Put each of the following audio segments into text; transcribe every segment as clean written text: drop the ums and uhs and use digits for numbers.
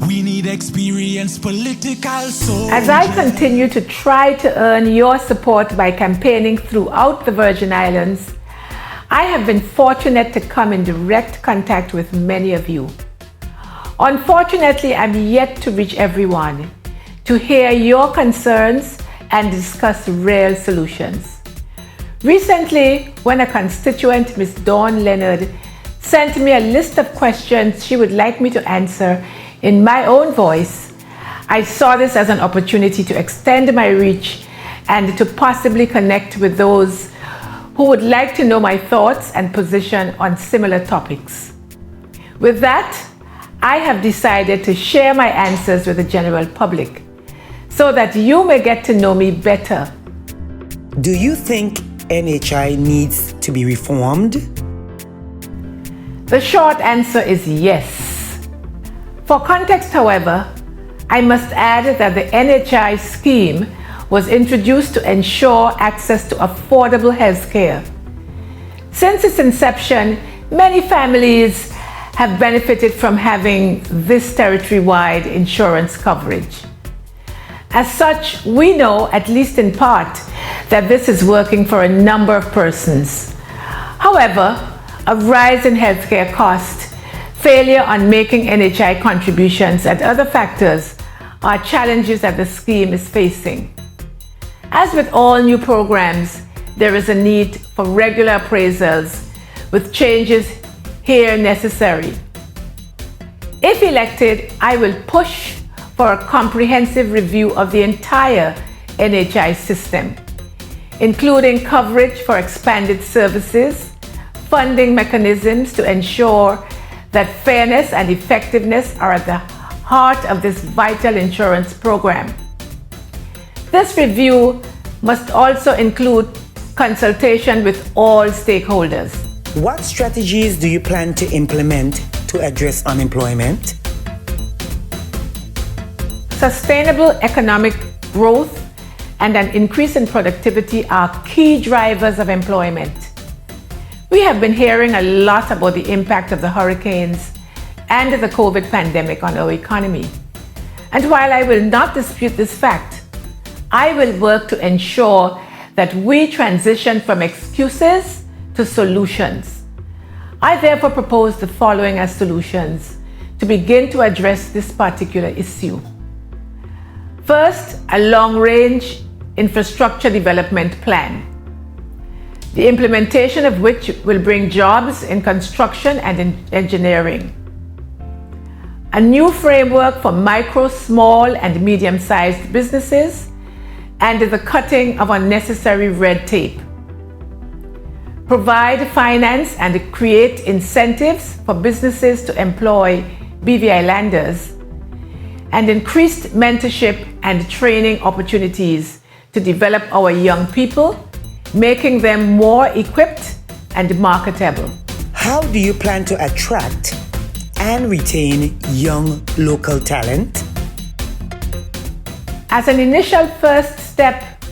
We need experienced political soldiers. As I continue to try to earn your support by campaigning throughout the Virgin Islands, I have been fortunate to come in direct contact with many of you. Unfortunately, I'm yet to reach everyone, to hear your concerns and discuss real solutions. Recently, when a constituent, Ms. Dawn Leonard, sent me a list of questions she would like me to answer in my own voice, I saw this as an opportunity to extend my reach and to possibly connect with those who would like to know my thoughts and position on similar topics. With that, I have decided to share my answers with the general public so that you may get to know me better. Do you think NHI needs to be reformed? The short answer is yes. For context, however, I must add that the NHI scheme was introduced to ensure access to affordable health care. Since its inception, many families have benefited from having this territory-wide insurance coverage. As such, we know, at least in part, that this is working for a number of persons. However, a rise in healthcare costs, failure on making NHI contributions, and other factors are challenges that the scheme is facing. As with all new programs, there is a need for regular appraisals, with changes here necessary. If elected, I will push for a comprehensive review of the entire NHI system, including coverage for expanded services, funding mechanisms to ensure that fairness and effectiveness are at the heart of this vital insurance program. This review must also include consultation with all stakeholders. What strategies do you plan to implement to address unemployment? Sustainable economic growth and an increase in productivity are key drivers of employment. We have been hearing a lot about the impact of the hurricanes and the COVID pandemic on our economy. And while I will not dispute this fact, I will work to ensure that we transition from excuses to solutions. I therefore propose the following as solutions to begin to address this particular issue. First, a long-range infrastructure development plan, the implementation of which will bring jobs in construction and in engineering. A new framework for micro, small, and medium-sized businesses, and the cutting of unnecessary red tape. Provide finance and create incentives for businesses to employ BVI landers, and increased mentorship and training opportunities to develop our young people, making them more equipped and marketable. How do you plan to attract and retain young local talent? As an initial first step,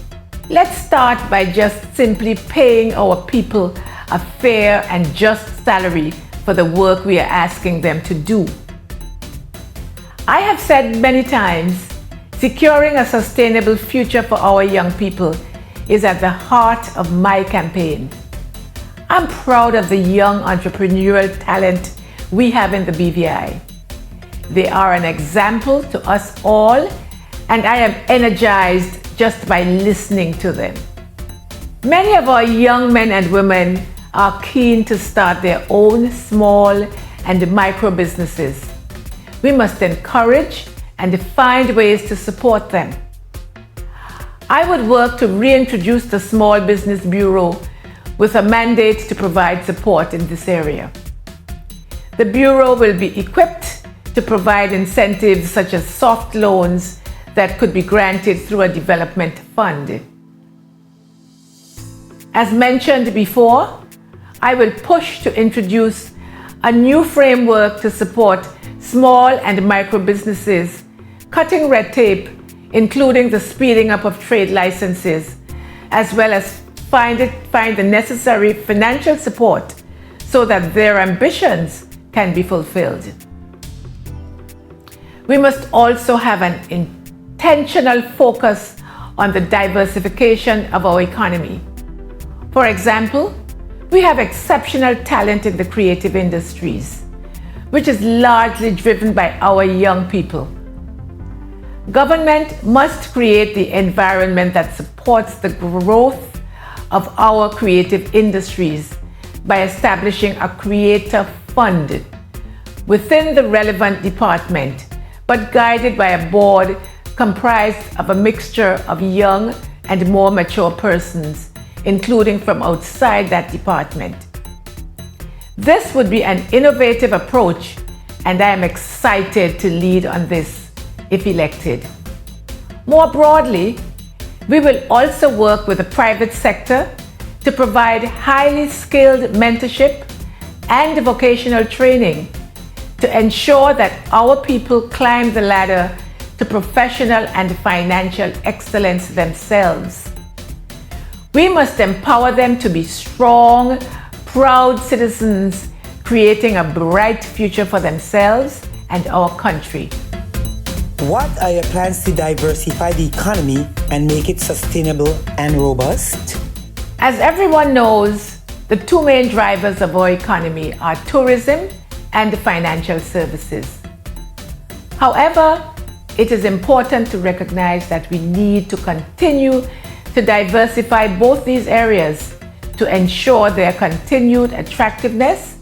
let's start by just simply paying our people a fair and just salary for the work we are asking them to do. I have said many times, securing a sustainable future for our young people is at the heart of my campaign. I'm proud of the young entrepreneurial talent we have in the BVI. They are an example to us all, and I am energized just by listening to them. Many of our young men and women are keen to start their own small and micro businesses. We must encourage and find ways to support them. I would work to reintroduce the Small Business Bureau with a mandate to provide support in this area. The Bureau will be equipped to provide incentives such as soft loans that could be granted through a development fund. As mentioned before, I will push to introduce a new framework to support small and micro businesses, cutting red tape, including the speeding up of trade licenses, as well as find the necessary financial support so that their ambitions can be fulfilled. We must also have an intentional focus on the diversification of our economy. For example, we have exceptional talent in the creative industries, which is largely driven by our young people. Government must create the environment that supports the growth of our creative industries by establishing a creator fund within the relevant department, but guided by a board comprised of a mixture of young and more mature persons, including from outside that department. This would be an innovative approach, and I am excited to lead on this if elected. More broadly, we will also work with the private sector to provide highly skilled mentorship and vocational training to ensure that our people climb the ladder to professional and financial excellence themselves. We must empower them to be strong, proud citizens, creating a bright future for themselves and our country. What are your plans to diversify the economy and make it sustainable and robust? As everyone knows, the two main drivers of our economy are tourism and financial services. However, it is important to recognize that we need to continue to diversify both these areas to ensure their continued attractiveness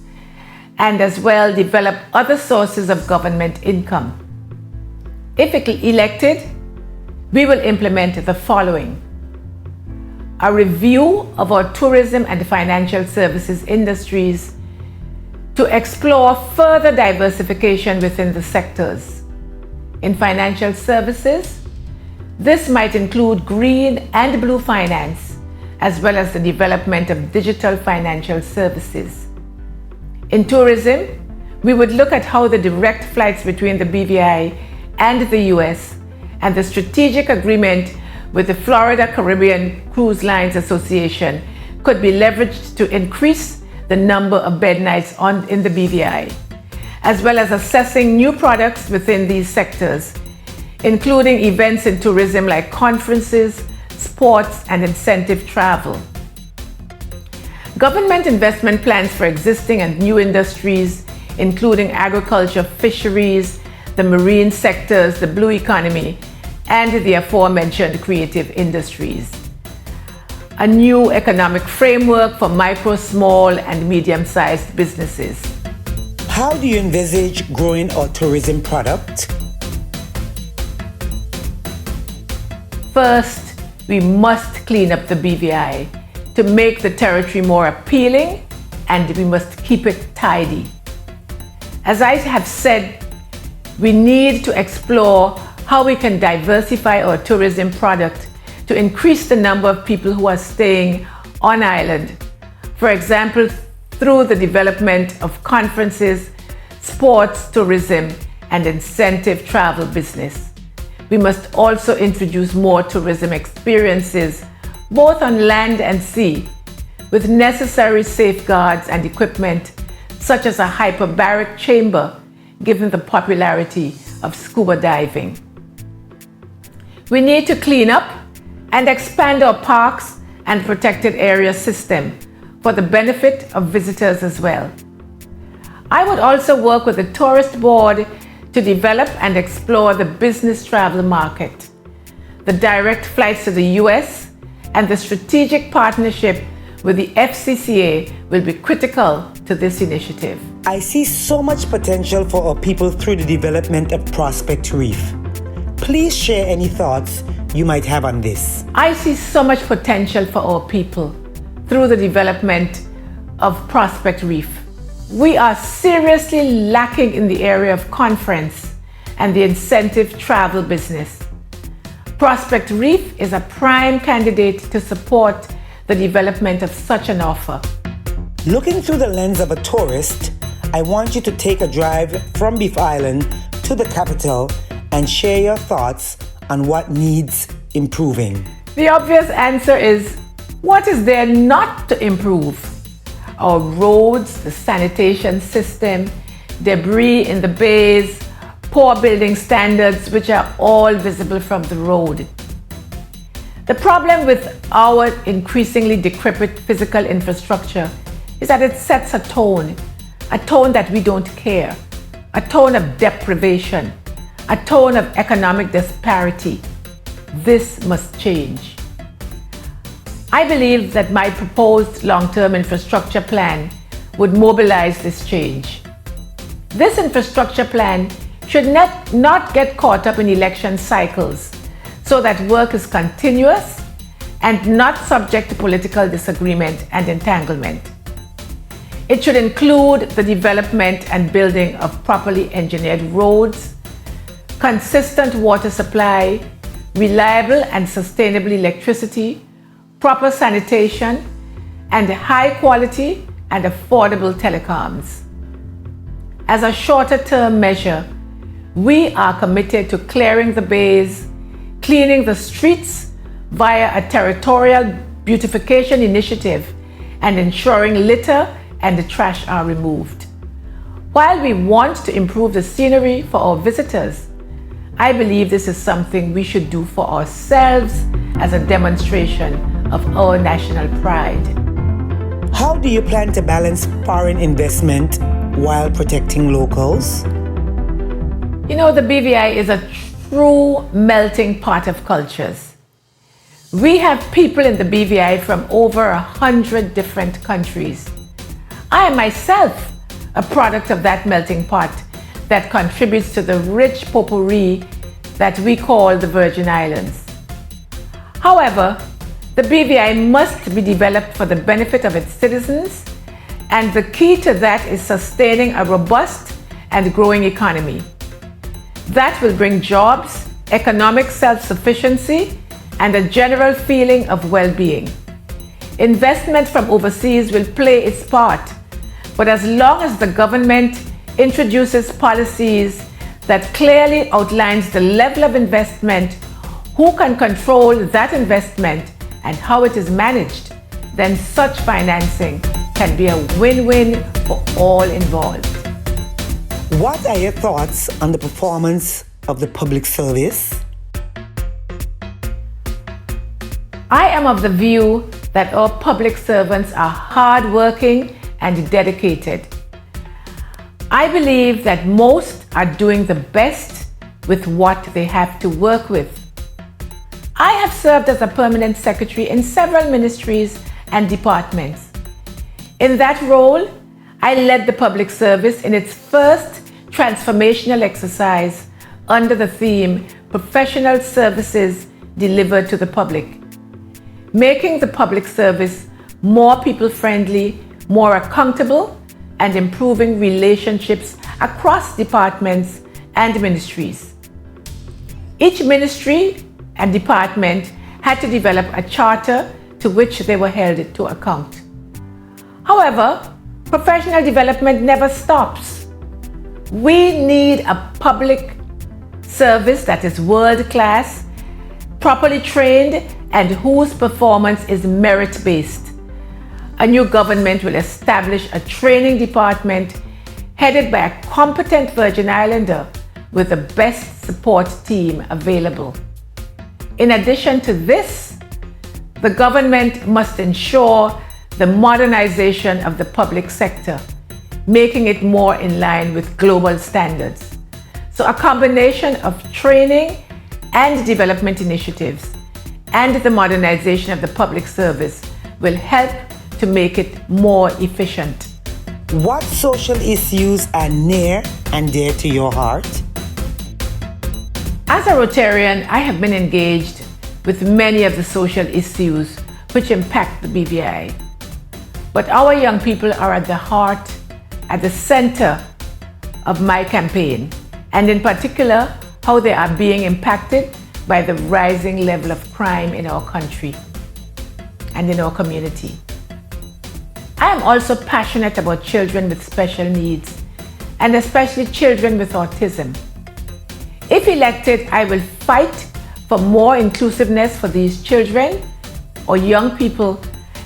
and as well develop other sources of government income. If elected, we will implement the following: a review of our tourism and financial services industries to explore further diversification within the sectors. In financial services, this might include green and blue finance, as well as the development of digital financial services. In tourism, we would look at how the direct flights between the BVI and the US and the strategic agreement with the Florida Caribbean Cruise Lines Association could be leveraged to increase the number of bed nights in the BVI, as well as assessing new products within these sectors, including events in tourism like conferences, sports, and incentive travel. Government investment plans for existing and new industries, including agriculture, fisheries, the marine sectors, the blue economy, and the aforementioned creative industries. A new economic framework for micro, small, and medium-sized businesses. How do you envisage growing our tourism product? First, we must clean up the BVI to make the territory more appealing, and we must keep it tidy. As I have said, we need to explore how we can diversify our tourism product to increase the number of people who are staying on island. For example, through the development of conferences, sports, tourism, and incentive travel business. We must also introduce more tourism experiences, both on land and sea, with necessary safeguards and equipment, such as a hyperbaric chamber, given the popularity of scuba diving. We need to clean up and expand our parks and protected area system for the benefit of visitors as well. I would also work with the Tourist Board to develop and explore the business travel market. The direct flights to the US and the strategic partnership with the FCCA will be critical to this initiative. I see so much potential for our people through the development of Prospect Reef. Please share any thoughts you might have on this. I see so much potential for our people through the development of Prospect Reef. We are seriously lacking in the area of conference and the incentive travel business. Prospect Reef is a prime candidate to support the development of such an offer. Looking through the lens of a tourist, I want you to take a drive from Beef Island to the capital and share your thoughts on what needs improving. The obvious answer is, what is there not to improve? Our roads, the sanitation system, debris in the bays, poor building standards which are all visible from the road. The problem with our increasingly decrepit physical infrastructure is that it sets a tone that we don't care, a tone of deprivation, a tone of economic disparity. This must change. I believe that my proposed long-term infrastructure plan would mobilize this change. This infrastructure plan should not get caught up in election cycles so that work is continuous and not subject to political disagreement and entanglement. It should include the development and building of properly engineered roads, consistent water supply, reliable and sustainable electricity, proper sanitation, and high quality and affordable telecoms. As a shorter-term measure, we are committed to clearing the bays, cleaning the streets via a territorial beautification initiative, and ensuring litter and trash are removed. While we want to improve the scenery for our visitors, I believe this is something we should do for ourselves as a demonstration of our national pride. How do you plan to balance foreign investment while protecting locals? You know, the BVI is a true melting pot of cultures. We have people in the BVI from over 100 different countries. I am myself a product of that melting pot that contributes to the rich potpourri that we call the Virgin Islands. However, the BVI must be developed for the benefit of its citizens, and the key to that is sustaining a robust and growing economy. That will bring jobs, economic self-sufficiency, and a general feeling of well-being. Investment from overseas will play its part, but as long as the government introduces policies that clearly outlines the level of investment, who can control that investment, and how it is managed, then such financing can be a win-win for all involved. What are your thoughts on the performance of the public service? I am of the view that our public servants are hardworking and dedicated. I believe that most are doing the best with what they have to work with. I have served as a permanent secretary in several ministries and departments. In that role, I led the public service in its first transformational exercise under the theme Professional Services Delivered to the Public, making the public service more people-friendly, more accountable, and improving relationships across departments and ministries. Each ministry and department had to develop a charter to which they were held to account. However, professional development never stops. We need a public service that is world-class, properly trained, and whose performance is merit-based. A new government will establish a training department headed by a competent Virgin Islander with the best support team available. In addition to this, the government must ensure the modernization of the public sector, making it more in line with global standards. So a combination of training and development initiatives and the modernization of the public service will help to make it more efficient. What social issues are near and dear to your heart? As a Rotarian, I have been engaged with many of the social issues which impact the BVI. But our young people are at the heart, at the center of my campaign, and in particular, how they are being impacted by the rising level of crime in our country and in our community. I am also passionate about children with special needs, and especially children with autism. If elected, I will fight for more inclusiveness for these children or young people,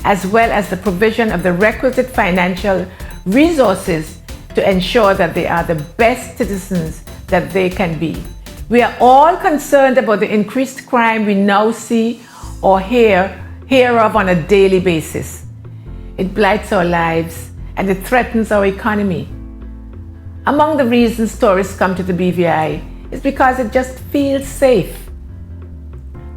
as well as the provision of the requisite financial resources to ensure that they are the best citizens that they can be. We are all concerned about the increased crime we now see or hear of on a daily basis. It blights our lives and it threatens our economy. Among the reasons tourists come to the BVI is because it just feels safe.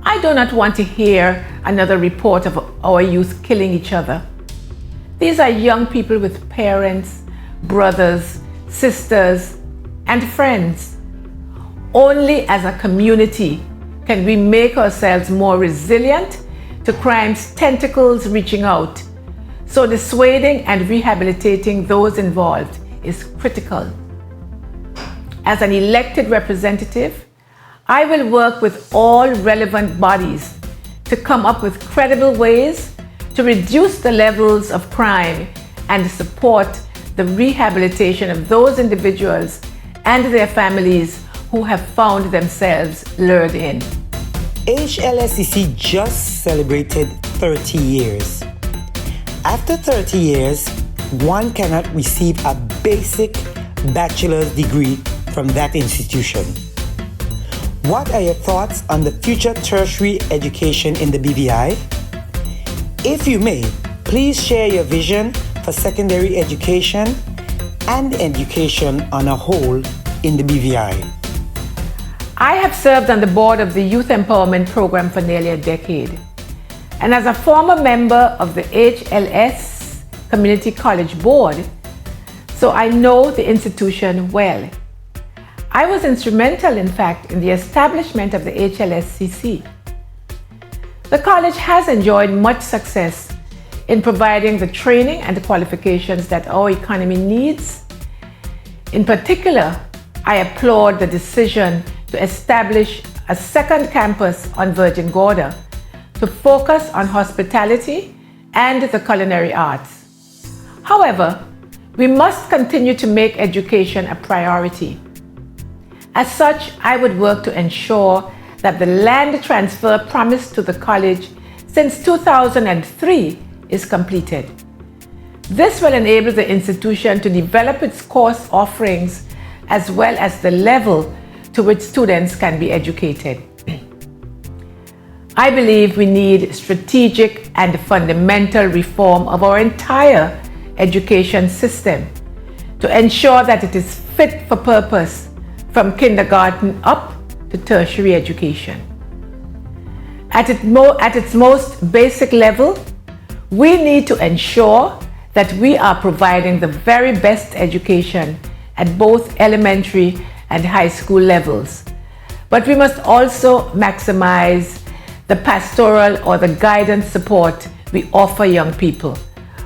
I do not want to hear another report of our youth killing each other. These are young people with parents, brothers, sisters, and friends. Only as a community can we make ourselves more resilient to crime's tentacles reaching out. So dissuading and rehabilitating those involved is critical. As an elected representative, I will work with all relevant bodies to come up with credible ways to reduce the levels of crime and support the rehabilitation of those individuals and their families who have found themselves lured in. HLSCC just celebrated 30 years. After 30 years, one cannot receive a basic bachelor's degree from that institution. What are your thoughts on the future tertiary education in the BVI? If you may, please share your vision for secondary education and education on a whole in the BVI. I have served on the board of the Youth Empowerment Program for nearly a decade. And as a former member of the HLS Community College Board, so I know the institution well. I was instrumental, in fact, in the establishment of the HLSCC. The college has enjoyed much success in providing the training and the qualifications that our economy needs. In particular, I applaud the decision to establish a second campus on Virgin Gorda to focus on hospitality and the culinary arts. However, we must continue to make education a priority. As such, I would work to ensure that the land transfer promised to the college since 2003 is completed. This will enable the institution to develop its course offerings as well as the level to which students can be educated. I believe we need strategic and fundamental reform of our entire education system to ensure that it is fit for purpose from kindergarten up to tertiary education. At its most basic level, we need to ensure that we are providing the very best education at both elementary and high school levels. But we must also maximize the pastoral or the guidance support we offer young people.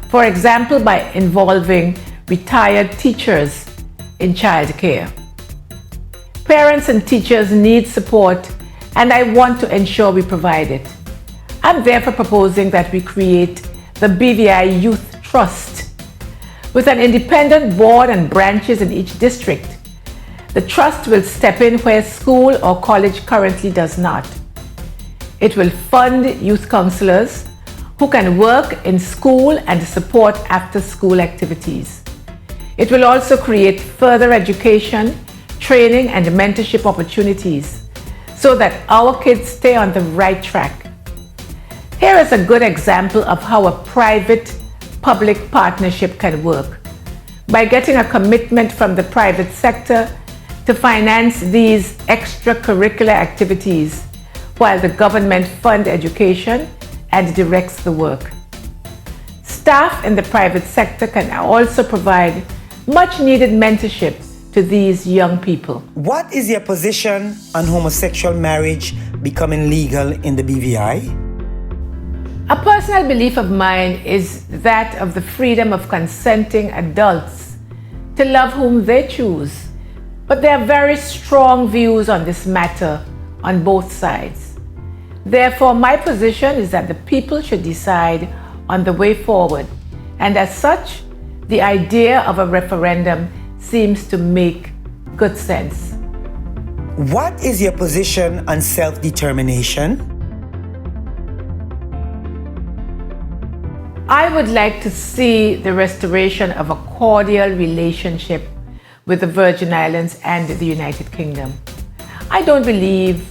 For example, by involving retired teachers in childcare. Parents and teachers need support, and I want to ensure we provide it. I'm therefore proposing that we create the BVI Youth Trust with an independent board and branches in each district. The trust will step in where school or college currently does not. It will fund youth counselors who can work in school and support after-school activities. It will also create further education, training, and mentorship opportunities so that our kids stay on the right track. Here is a good example of how a private-public partnership can work. By getting a commitment from the private sector to finance these extracurricular activities while the government funds education and directs the work. Staff in the private sector can also provide much needed mentorship to these young people. What is your position on homosexual marriage becoming legal in the BVI? A personal belief of mine is that of the freedom of consenting adults to love whom they choose. But there are very strong views on this matter on both sides. Therefore, my position is that the people should decide on the way forward, and as such, the idea of a referendum seems to make good sense. What is your position on self-determination? I would like to see the restoration of a cordial relationship with the Virgin Islands and the United Kingdom. I don't believe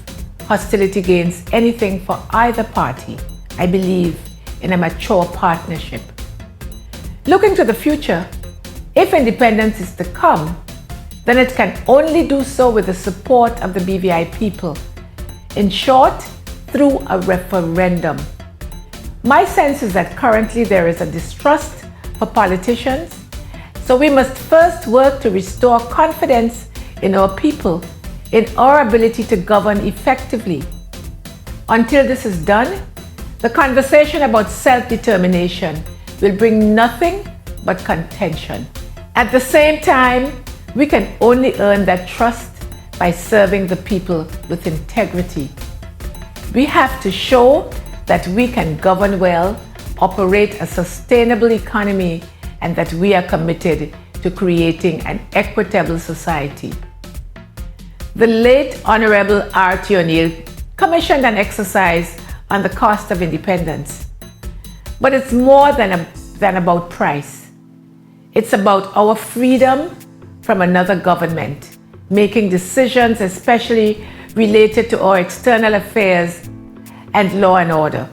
hostility gains anything for either party. I believe in a mature partnership. Looking to the future, if independence is to come, then it can only do so with the support of the BVI people. In short, through a referendum. My sense is that currently there is a distrust for politicians, so we must first work to restore confidence in our people, in our ability to govern effectively. Until this is done, the conversation about self-determination will bring nothing but contention. At the same time, we can only earn that trust by serving the people with integrity. We have to show that we can govern well, operate a sustainable economy, and that we are committed to creating an equitable society. The late Honorable R.T. O'Neill commissioned an exercise on the cost of independence. But it's more than about price. It's about our freedom from another government, making decisions especially related to our external affairs and law and order.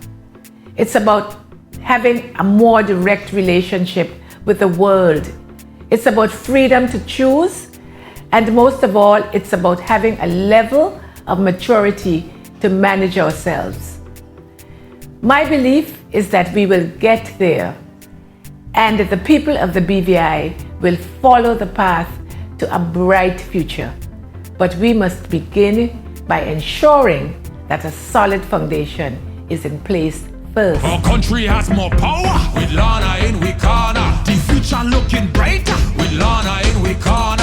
It's about having a more direct relationship with the world. It's about freedom to choose, and most of all, it's about having a level of maturity to manage ourselves. My belief is that we will get there, and that the people of the BVI will follow the path to a bright future. But we must begin by ensuring that a solid foundation is in place first. Our country has more power with Lana in we corner. The future looking brighter with Lana in we corner.